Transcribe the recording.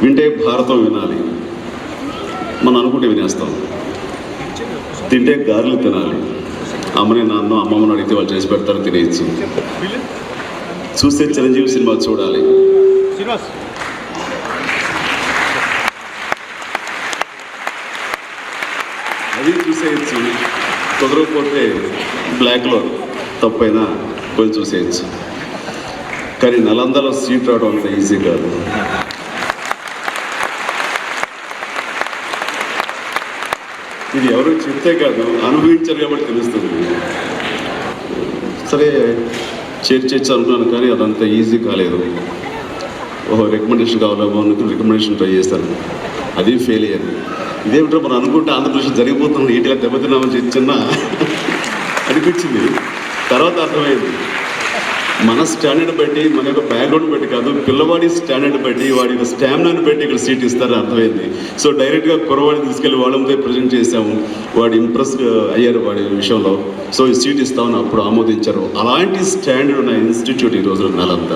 వింటే భారతం వినాలి, మనం అనుకుంటే వినేస్తాం. తింటే గారెలు తినాలి, అమ్మని నాన్న అమ్మమ్మని అడిగితే వాళ్ళు చేసి పెడతారు, తినేయచ్చు. చూస్తే చిరంజీవి సినిమా చూడాలి, అది చూసేయచ్చు. కుదరకపోతే బ్లాక్లో తప్పైనా పోయి చూసేయచ్చు. కానీ నలందలో సీట్ రావడం అంత ఈజీ కాదు. ఇది ఎవరు చెప్తే కాదు, అనుభవించారు కాబట్టి తెలుస్తుంది. సరే చేర్చచ్చు అనుకున్నాను, కానీ అదంత ఈజీ కాలేదు. రికమెండేషన్ కావాలేమో అనుకుని రికమెండేషన్ ట్రై చేస్తాను, అది ఫెయిల్ అయ్యాను. ఇదేమిటో మనం అనుకుంటే ఆంధ్రప్రదేశ్ జరిగిపోతుంది, ఈటిగా దెబ్బతిన్నామని చిన్న అనిపించింది. తర్వాత అర్థమైంది, మన స్టాండర్డ్ బట్టి, మన యొక్క బ్యాక్గ్రౌండ్ బట్టి కాదు, పిల్లవాడి స్టాండర్డ్ బట్టి, వాడి యొక్క స్టామినాని బట్టి ఇక్కడ సీట్ ఇస్తారని అర్థమైంది. సో డైరెక్ట్గా కుర్రవాడిని తీసుకెళ్ళి వాళ్ళ ముందే ప్రజెంట్ చేసాము. వాడు ఇంప్రెస్ అయ్యారు వాడి విషయంలో. సో ఈ సీట్ ఇస్తామని అప్పుడు ఆమోదించారు. అలాంటి స్టాండర్డ్ ఉన్న ఇన్స్టిట్యూట్ ఈరోజు నలంద.